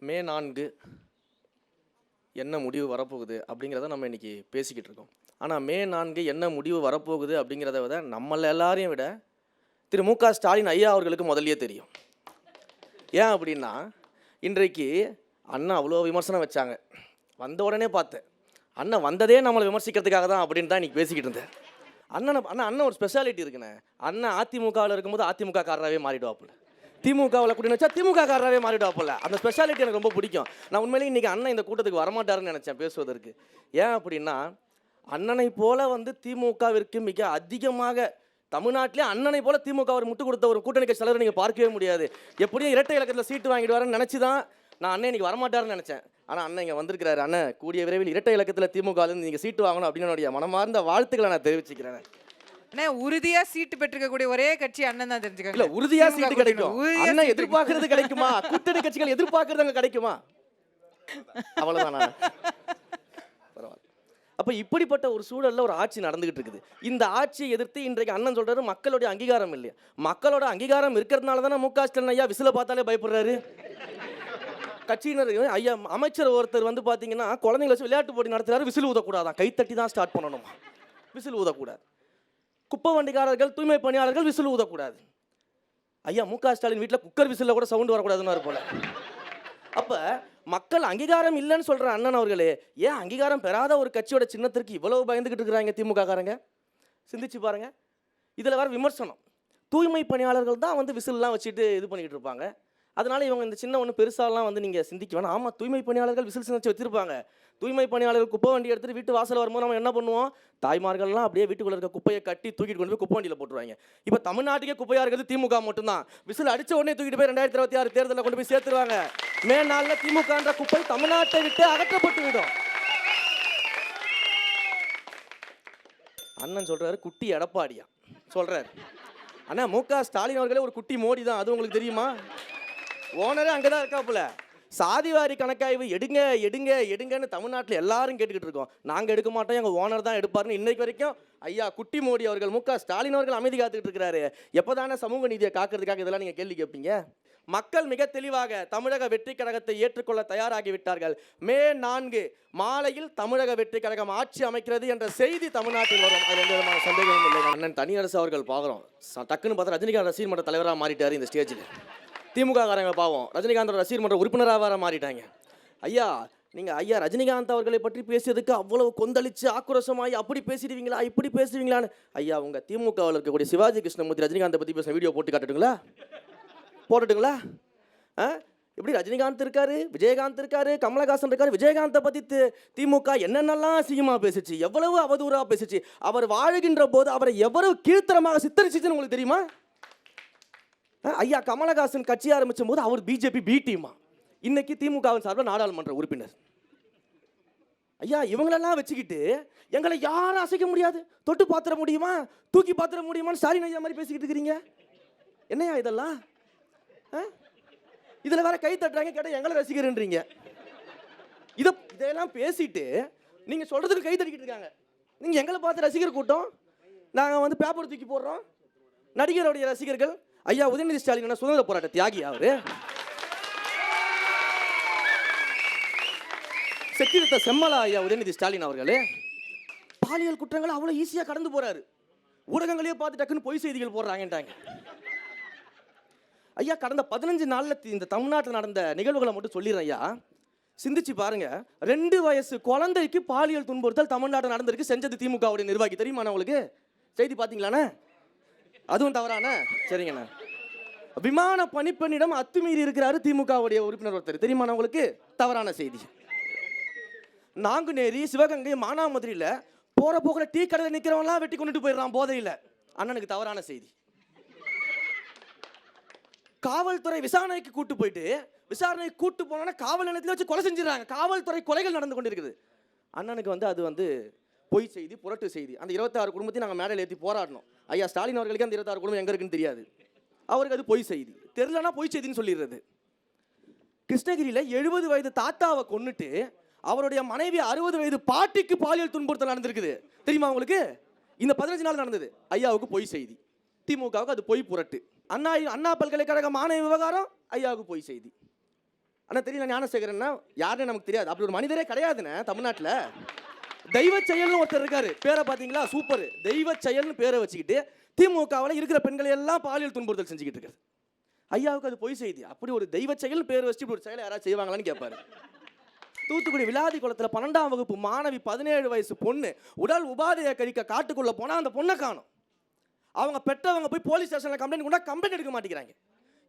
மே 4 என்ன முடிவு வரப்போகுது அப்படிங்கிறத நம்ம இன்றைக்கி பேசிக்கிட்டு இருக்கோம். ஆனால் மே 4 என்ன முடிவு வரப்போகுது அப்படிங்கிறத விட நம்மள எல்லாரையும் விட திரு மு க ஸ்டாலின் ஐயா அவர்களுக்கு முதல்லயே தெரியும். ஏன் அப்படின்னா இன்றைக்கு அண்ணன் அவ்வளோ விமர்சனம் வச்சாங்க. வந்த உடனே பார்த்தேன் அண்ணன் வந்ததே நம்மளை விமர்சிக்கிறதுக்காக தான் அப்படின்னு தான் இன்றைக்கி பேசிக்கிட்டு இருந்தேன். அண்ணன் ஒரு ஸ்பெஷாலிட்டி இருக்குண்ணே. அண்ணன் அதிமுகவில் இருக்கும்போது அதிமுக காரராகவே மாறிடுவாப்புல, திமுகவில் கூட்டின்னு வச்சா திமுக காரராகவே மாறிடுவாப்புல. அந்த ஸ்பெஷாலிட்டி எனக்கு ரொம்ப பிடிக்கும். நான் உண்மையிலேயே இன்றைக்கி அண்ணன் இந்த கூட்டத்துக்கு வரமாட்டாருன்னு நினச்சேன் பேசுவதற்கு. ஏன் அப்படின்னா அண்ணனை போல திமுகவிற்கு மிக அதிகமாக தமிழ்நாட்டிலே அண்ணனை போல திமுக அவர் முட்டு கொடுத்த ஒரு கூட்டணி கட்சி தலைவரை நீங்கள் பார்க்கவே முடியாது. எப்படியும் இரட்டை இலக்கத்தில் சீட்டு வாங்கிடுவாருன்னு நினச்சி தான் நான் அண்ணன் இன்றைக்கி வரமாட்டாருன்னு நினச்சேன். ஆனால் அண்ணன் இங்கே வந்திருக்கிறாரு. அண்ணன் கூடிய விரைவில் இரட்டை இலக்கத்தில் திமுகலேருந்து நீங்கள் சீட்டு வாங்கணும் அப்படின்னு என்னுடைய மனமார்ந்த வாழ்த்துக்களை நான் தெரிவிச்சுக்கிறேன். உறுதியா சீட்டு பெற்றிருக்கக்கூடிய ஒரே கட்சி அண்ணன் தான் தெரிஞ்சுக்கோங்க. இல்ல உறுதியா சீட்டு கிடைக்கும். அண்ணன் எதிர்பார்க்கிறது கிடைக்குமா? கூட்டணி கட்சிகள் எதிர்பார்க்கிறது அங்க கிடைக்குமா? அவ்வளவுதான். பரவாயில்ல. அப்ப இப்படிப்பட்ட ஒரு சூழல்ல ஒரு ஆட்சி நடந்துகிட்டு இருக்குது. இந்த ஆட்சியை எதிர்த்து இன்றைக்கு அண்ணன் சொல்றாரு மக்களுடைய அங்கீகாரம் இல்லையா. மக்களோட அங்கீகாரம் இருக்கிறதுனால தானே மு க ஸ்டாலின் ஐயா விசில பார்த்தாலே பயப்படுறாரு. கட்சியினர் ஐயா அமைச்சர் ஒருத்தர் பாத்தீங்கன்னா குழந்தைங்களை வச்சு விளையாட்டு போட்டி நடத்துறாரு. விசில் ஊதக்கூடாதான், கைத்தட்டி தான் ஸ்டார்ட் பண்ணணுமா, விசில் ஊதக்கூடாது. குப்பை வண்டிக்காரர்கள் தூய்மை பணியாளர்கள் விசில் ஊதக்கூடாது. ஐயா மு க ஸ்டாலின் வீட்டில் குக்கர் விசிலில் கூட சவுண்டு வரக்கூடாதுன்னு போல. அப்போ மக்கள் அங்கீகாரம் இல்லைன்னு சொல்கிற அண்ணன் அவர்களே, ஏன் அங்கீகாரம் பெறாத ஒரு கட்சியோட சின்னத்திற்கு இவ்வளவு பயந்துக்கிட்டு இருக்கிறாங்க திமுக காரங்க? சிந்திச்சு பாருங்க. இதில் வேறு விமர்சனம், தூய்மை பணியாளர்கள் தான் விசில்லாம் வச்சுட்டு இது பண்ணிக்கிட்டு இருப்பாங்க. அதனால இவங்க இந்த சின்ன ஒன்று பெருசாலாம் நீங்கள் சிந்திக்க வேணாம். ஆமாம், தூய்மை பணியாளர்கள் விசில் சிந்திச்சு வச்சிருப்பாங்க. தூய்மை பணியாளர்கள் குப்பை வண்டி எடுத்துகிட்டு வீட்டு வாசல் வரும்போது நம்ம என்ன பண்ணுவோம்? தாய்மார்கள்லாம் அப்படியே வீட்டுக்குள்ள இருக்க குப்பையை கட்டி தூக்கிட்டு கொண்டு போய் குப்பை வண்டியில் போட்டுருவாங்க. இப்போ தமிழ்நாட்டுக்கே குப்பையாக இருக்கிறது திமுக மட்டும்தான். விசில் அடித்த உடனே தூக்கிட்டு போய் 2026 தேர்தலில் கொண்டு போய் சேர்த்துருவாங்க. மே 4 திமுகன்ற குப்பை தமிழ்நாட்டை விட்டு அகற்றப்பட்டு விடும். அண்ணன் சொல்றாரு குட்டி எடப்பாடியா சொல்றாரு. அண்ணா மு க ஸ்டாலின் அவர்களே ஒரு குட்டி மோடி தான், அது உங்களுக்கு தெரியுமா? ஓனரே அங்கதான் இருக்காப்புல. சாதிவாரி கணக்காய்வு எடுங்க எடுங்க எடுங்கன்னு தமிழ்நாட்டில் எல்லாரும் கேட்டுக்கிட்டு இருக்கோம். நாங்கள் எடுக்க மாட்டோம், எங்கள் ஓனர் தான் எடுப்பாருன்னு இன்னைக்கு வரைக்கும் ஐயா குட்டி மோடி அவர்கள் மு க ஸ்டாலின் அவர்கள் அமைதி காத்துக்கிட்டு இருக்கிறாரு. எப்போதானே சமூக நீதியை காக்கிறதுக்காக இதெல்லாம் நீங்கள் கேள்வி கேட்பீங்க? மக்கள் மிக தெளிவாக தமிழக வெற்றி கழகத்தை ஏற்றுக்கொள்ள தயாராகிவிட்டார்கள். மே 4 மாலையில் தமிழக வெற்றி கழகம் ஆட்சி அமைக்கிறது என்ற செய்தி தமிழ்நாட்டில் வரும். அது எந்த விதமான சந்தேகமும் இல்லை. அண்ணன் தனியரசு அவர்கள் பார்க்குறோம், டக்குன்னு பார்த்தா ரஜினிகாந்த் ரசிகர் மன்ற தலைவராக மாறிட்டார். இந்த ஸ்டேஜில் திமுக காரங்க பாவம் ரஜினிகாந்த் ரசிகர் மன்ற உறுப்பினராக வேற மாறிட்டாங்க. ஐயா நீங்கள் ஐயா ரஜினிகாந்த் அவர்களை பற்றி பேசியதுக்கு அவ்வளவு கொந்தளிச்சு ஆக்ரோஷமாகி அப்படி பேசிடுவீங்களா இப்படி பேசுவீங்களான்னு ஐயா உங்கள் திமுகவில் இருக்கக்கூடிய சிவாஜி கிருஷ்ணமூர்த்தி ரஜினிகாந்தை பற்றி பேசுகிற வீடியோ போட்டு காட்டுட்டுங்களா? இப்படி ரஜினிகாந்த் இருக்காரு, விஜயகாந்த் இருக்காரு, கமலஹாசன் இருக்காரு. விஜயகாந்தை பற்றி திமுக என்னென்னலாம் அசிங்கமாக பேசிச்சு, எவ்வளவு அவதூறாக பேசிச்சு. அவர் வாழுகின்ற போது அவரை எவ்வளவு கீழ்த்தரமாக சித்தரிச்சிச்சுன்னு உங்களுக்கு தெரியுமா? ஐயா கமலஹாசன் கட்சி ஆரம்பிச்சும் போது அவர் பிஜேபி பி டீமா, இன்னைக்கு திமுகவின் சார்பில் நாடாளுமன்ற உறுப்பினர். ஐயா இவங்களெல்லாம் வச்சுக்கிட்டு எங்களை யாரும் அசைக்க முடியாது, தொட்டு பாத்திர முடியுமா, தூக்கி பாத்திர முடியுமான்னு ஸ்டாலின் ஐயா மாதிரி பேசிக்கிட்டு இருக்கிறீங்க. என்னையா இதெல்லாம்? இதில் வேற கை தட்டுறாங்க, கேட்டால் எங்களை ரசிகர்ன்றீங்க. இதெல்லாம் பேசிட்டு நீங்கள் சொல்றதுக்கு கை தட்டிக்கிட்டு இருக்காங்க. நீங்கள் எங்களை பார்த்து ரசிகர் கூட்டம், நாங்கள் பேப்பர் தூக்கி போடுறோம். நடிகருடைய ரசிகர்கள் ஐயா உதயநிதி ஸ்டாலின் சுதந்திர போராட்ட தியாகி, அவரு செக்கிழுத்த செம்மலா ஐயா உதயநிதி ஸ்டாலின் அவர்களே பாலியல் குற்றங்களை அவ்வளோ ஈஸியாக கடந்து போறாரு. ஊடகங்களையே பார்த்து டக்குன்னு பொய் செய்திகள் போடுறாங்கன்றாங்க. ஐயா கடந்த 15 நாளில் இந்த தமிழ்நாட்டில் நடந்த நிகழ்வுகளை மட்டும் சொல்லிடுறேன் ஐயா, சிந்திச்சு பாருங்க. 2 வயசு குழந்தைக்கு பாலியல் துன்புறுத்தல் தமிழ்நாட்டில் நடந்திருக்கு. செஞ்சது திமுகவுடைய நிர்வாகி. தெரியுமா உங்களுக்கு? செய்தி பார்த்தீங்களாண்ணே? அதுவும் தவறான? சரிங்கண்ணா. விமான பணிப்பெண்ணிடம் அத்துமீறி இருக்கிறாரு திமுகவுடைய உறுப்பினர் ஒருத்தர். தெரியுமா உங்களுக்கு? தவறான செய்தி. நாங்குநேரி, சிவகங்கை, மானாமதுரையில் போற போக்கில் டீ கடையில் நிற்கிறவங்களாம் வெட்டி கொண்டுட்டு போயிடறான் போதையில். அண்ணனுக்கு தவறான செய்தி. காவல்துறை விசாரணைக்கு கூட்டு போயிட்டு விசாரணைக்கு கூட்டு போனா காவல் நிலையத்தில் வச்சு கொலை செஞ்சிடறாங்க. காவல்துறை கொலைகள் நடந்து கொண்டு இருக்குது. அண்ணனுக்கு அது பொய் செய்தி, புரட்டு செய்தி. அந்த 26 குடும்பத்தையும் நாங்கள் மேடையில் ஏற்றி போராடணும். ஐயா ஸ்டாலின் அவர்களுக்கு அந்த 26 குடும்பம் எங்கே இருக்குன்னு தெரியாது. அவருக்கு அது பொய் செய்தி. தெரியலனா பொய் செய்தின்னு சொல்லிடுறது. கிருஷ்ணகிரியில் 70 வயது தாத்தாவை கொன்னுட்டு அவருடைய மனைவி 60 வயது பாட்டிக்கு பாலியல் துன்புறுத்தல் நடந்திருக்குது. தெரியுமா உங்களுக்கு? இந்த 15 நாள் நடந்தது. ஐயாவுக்கு பொய் செய்தி, திமுகவுக்கு அது பொய் புரட்டு. அண்ணா பல்கலைக்கழக மாணவி விவகாரம் ஐயாவுக்கு பொய் செய்தி. ஆனா தெரியல ஞானசேகரன்னா யாருன்னு நமக்கு தெரியாது. அப்படி ஒரு மனிதரே கிடையாதுண்ணே தமிழ்நாட்டுல. தெய்வ செயல்னு ஒருத்தர் இருக்காரு, பேரை பாத்தீங்களா? சூப்பர். தெய்வ செயல்னு பேரை வச்சுக்கிட்டு திமுகவில் இருக்கிற பெண்களை எல்லாம் பாலியல் துன்புறுத்தல் செஞ்சுக்கிட்டு இருக்காரு. ஐயாவுக்கு அது பொய் செய்தி. அப்படி ஒரு தெய்வ செயல் பேர் வச்சு இப்படி ஒரு செயலை யாராவது செய்வாங்களான்னு கேட்பாரு. தூத்துக்குடி விளாதி குளத்துல 12ஆம் வகுப்பு மாணவி 17 வயசு பொண்ணு உடல் உபாதையை கழிக்க காட்டுக்குள்ள போனா அந்த பொண்ணை காணும். அவங்க பெற்றவங்க போய் போலீஸ் ஸ்டேஷன்ல கம்ப்ளைண்ட் கொண்டா கம்ப்ளைண்ட் எடுக்க மாட்டேங்கிறாங்க.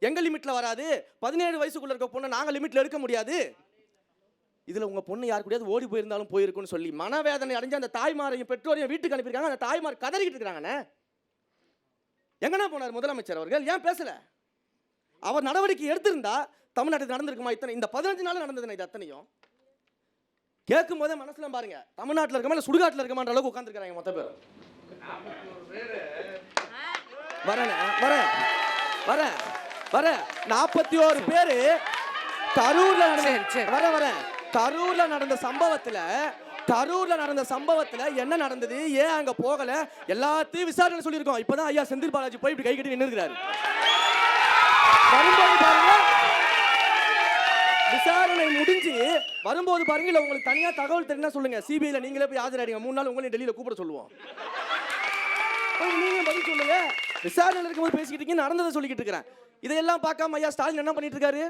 எங்க லிமிட்ல வராது, 17 வயசுக்குள்ள இருக்க பொண்ணை நாங்க லிமிட்ல எடுக்க முடியாது, இதுல உங்க பொண்ணு யாரு கூடயாவது ஓடி போயிருந்தாலும் போயிருக்குன்னு சொல்லி மனவேதனை அடைஞ்ச அந்த தாய்மாரையும் பெற்றோரையும் வீட்டுக்கு அனுப்பியிருக்காங்க. அந்த தாய்மார் கதறிக்கிட்டு இருக்காங்கண்ணே. எங்கன்னா போனார் முதலமைச்சர் அவர்கள்? ஏன் பேசல? அவர் நடவடிக்கை எடுத்திருந்தா தமிழ்நாட்டுக்கு நடந்திருக்குமா? இத்தனை இந்த 15 நாள் நடந்ததுண்ணே. இது அத்தனையும் கேட்கும் போதே மனசுல பாருங்க, தமிழ்நாட்டில் இருக்கமா இல்லை சுடுகாட்டில் இருக்கமான்ற அளவுக்கு உட்காந்துருக்காங்க மொத்த பேரும். வரேன் 41 பேரு கரூர்ல நடந்த சம்பவத்துல என்ன நடந்தது, ஏன் அங்க போகல, எல்லாத்தையும் விசாரணை சொல்லியிருக்கோம். இப்பதான் ஐயா செந்தில் பாலாஜி போய் இப்படி கை கட்டி நின்னுக்கிறாரு. வரும்போது பாருங்க, விசாரணை முடிஞ்சு வரும்போது பாருங்க, இல்ல உங்களுக்கு தனியா தகவல் தெரியும்னா சொல்லுங்க, சிபிஐல நீங்களே போய் ஆஜராடுங்க. 3 நாள் உங்களையும் டெல்லியில கூப்பிட சொல்லுவோம். நீங்க பதில் சொல்லுங்க. விசாரணை இருக்கும்போது பேசிக்கிட்டு நடந்ததை சொல்லிக்கிட்டு இருக்கிறேன். இதையெல்லாம் பார்க்காம ஐயா ஸ்டாலின் என்ன பண்ணிட்டு இருக்காரு?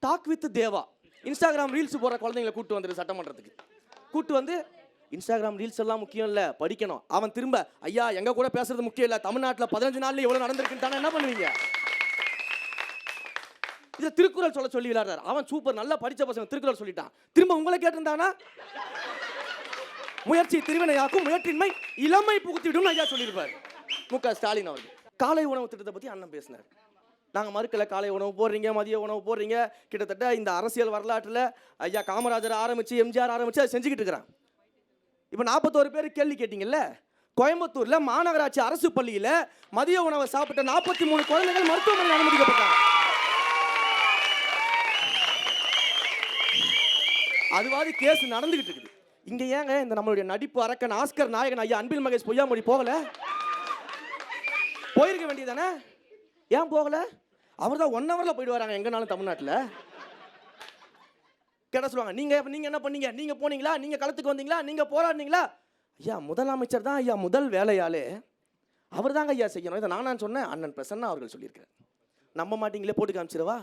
Talk with Deva, Instagram reels போற குழந்தைங்களை கூட்டு வந்துரு சட்டமன்றத்துக்கு. கூட்டு வந்து இன்ஸ்டாகிராம் ரீல்ஸ் எல்லாம் முக்கியம் இல்ல, படிக்கணும். அவன் திரும்ப ஐயா எங்க கூட பேசுறது முக்கியம் இல்ல, தமிழ்நாட்டில் 15 நாள்ல எவ்வளவு நடந்திருக்குன்னு என்ன பண்ணுவீங்க? இதை திருக்குறள் சொல்லி விளையாடுறாரு. அவன் சூப்பர், நல்லா படிச்ச பசங்க திருக்குறள் சொல்லிட்டான். திரும்ப உங்களை கேட்டிருந்தானா முயற்சி திருவினையாக்கும், முயற்சியின்மை இளமை புகுத்திடும் ஐயா சொல்லியிருப்பார் மு.க. ஸ்டாலின் அவர்கள். காலை உணவு திட்டத்தை பத்தி அண்ணன் பேசினார். நாங்க மறுக்கல, காலை உணவு போடுறீங்க, மதிய உணவு போடுறீங்க. கிட்டத்தட்ட இந்த அரசியல் வரலாற்றுல ஐயா காமராஜர் ஆரம்பிச்சு எம்ஜிஆர் ஆரம்பிச்சு அதை செஞ்சுக்கிட்டு இருக்கிறான். இப்ப 41 பேர் கேள்வி கேட்டீங்கல்ல, கோயம்புத்தூர்ல மாநகராட்சி அரசு பள்ளியில மதிய உணவை சாப்பிட்ட 43 குழந்தைகள் மருத்துவமனையில் அனுமதிக்கப்பட்டாங்க. அதுவாது கேஸ் நடந்துகிட்டு இருக்குது. இங்க ஏங்க இந்த நம்மளுடைய நடிப்பு அரக்கன் ஆஸ்கர் நாயகன் ஐயா அன்பில் மகேஷ் பொய்யாமொழி போகல? போயிருக்க வேண்டியதானே, ஏன் போகல? அவர் தான் 1 ஹவர்ல போயிட்டு வராங்க எங்கனாலும் தமிழ்நாட்டில். கேட்ட சொல்லுவாங்க, நீங்க என்ன பண்ணீங்க, நீங்க போனீங்களா, நீங்க களத்துக்கு வந்தீங்களா, நீங்க போராடினீங்களா? ஐயா முதலமைச்சர் தான் ஐயா முதல் வேலையாலே, அவர் தாங்க ஐயா செய்யணும். இதை நான் சொன்னேன், அண்ணன் பிரசன்னா அவர்கள் சொல்லியிருக்காரு. நம்ப மாட்டீங்களே, போட்டு காமிச்சிடவா?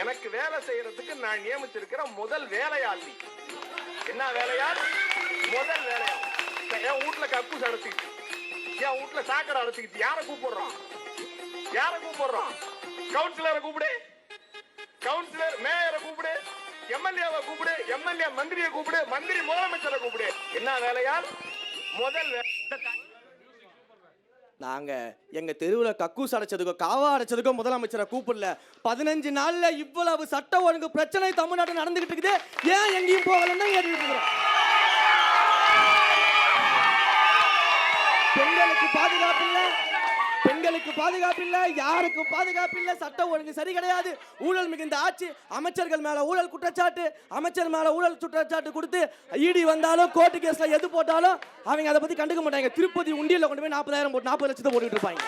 எனக்கு வேலை செய்யறதுக்கு நான் நியமிச்சிருக்கிற முதல் வேலையாளி. என்ன வேலையாள்? முதல் வேலையாள். என் வீட்டுல கக்கூஸ் அடைச்சிக்கிட்டு, என் வீட்டுல சாக்கடை அடைச்சிக்கிட்டு யாரை கூப்பிடுறோம்? கவுன்சிலரை கூப்பிடு, கவுன்சிலர் மேயரை கூப்பிடு, எம்எல்ஏவை கூப்பிடு, எம்எல்ஏ மந்திரியை கூப்பிடு, மந்திரி முதலமைச்சரை கூப்பிடு. என்ன வேலையாள்? முதல் வேலை. நாங்க எங்க தெருவில் கக்கூஸ் அடைச்சதுக்கோ காவா அடைச்சதுக்கோ முதலமைச்சரை கூப்பிடல. 15 நாள்ல இவ்வளவு சட்ட ஒழுங்கு பிரச்சனை தமிழ்நாட்டில் நடந்துகிட்டு இருக்குது, ஏன் எங்கேயும் போகலன்னு கேட்டுட்டு இருக்கிறோம். பெண்களுக்கு பாதுகாப்பு இல்ல, யாருக்கும் பாதுகாப்பு இல்ல, சட்ட ஒழுங்கு சரி கிடையாது, ஊழல் மிகுந்த ஆட்சி, அமைச்சர்கள் மேல ஊழல் குற்றச்சாட்டு, அமைச்சர் மேல ஊழல் குற்றச்சாட்டு கொடுத்து இடி வந்தாலும் கோர்ட்டு கேஸ்ல எது போட்டாலும் அவங்க அதை பத்தி கண்டுக்க மாட்டாங்க. திருப்பதி உண்டியல்ல கொண்டு போய் 40,000 போட்டு 40 லட்சத்தை போட்டுட்டு இருப்பாங்க.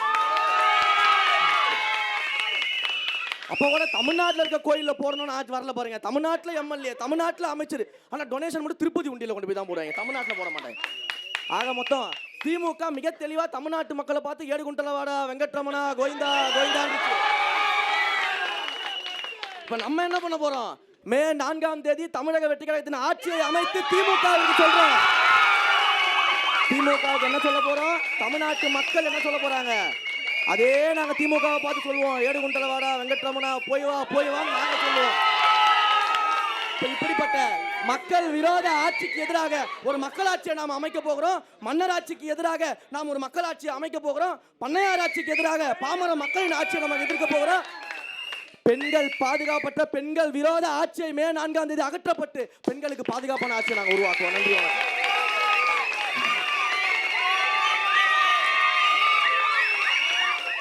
அப்போ கூட தமிழ்நாட்டில் இருக்க கோயிலில் போடணும்னு ஆச்சு வரல பாருங்க. தமிழ்நாட்டில் எம்எல்ஏ, தமிழ்நாட்டில் அமைச்சர், ஆனால் டொனேஷன் மட்டும் திருப்பதி உண்டியல்ல கொண்டு போய் தான் போடுவாங்க, தமிழ்நாட்டில் போட மாட்டாங்க. ஆக மொத்தம் திமுக மிக தெளிவா தமிழ்நாட்டு மக்களை பார்த்து ஏடுகுண்டலவாடா வெங்கட்ரமணா கோவிந்தா கோவிந்தா. இப்ப நம்ம என்ன பண்ண போறோம்? மே 4ஆம் தேதி தமிழக வெற்றி கழகத்தின் ஆட்சியை அமைத்து திமுக சொல்றோம். திமுக என்ன சொல்ல போறோம்? தமிழ்நாட்டு மக்கள் என்ன சொல்ல போறாங்க? அதே நாங்க திமுகவை பார்த்து சொல்லுவோம், ஏடுகுண்டலவாடா வெங்கட்ரமணா போய் வான்னு நாங்க சொல்லுவோம். இப்படிப்பட்ட மக்கள் விரோத ஆட்சிக்கு எதிராக ஒரு மக்களாட்சியை நாம் அமைக்க போகிறோம். மன்னர் ஆட்சிக்கு எதிராக நாம் ஒரு மக்களாட்சியை அமைக்க போகிறோம். பண்ணையார் ஆட்சிக்கு எதிராக பாமர மக்களின் ஆட்சியை நம்ம எதிர்க்க போகிறோம். பெண்கள் பாதுகாப்பற்ற பெண்கள் விரோத ஆட்சியை மே 4ஆம் தேதி அகற்றப்பட்டு பெண்களுக்கு பாதுகாப்பான ஆட்சியை நாங்கள் உருவாக்குவோம். நன்றி.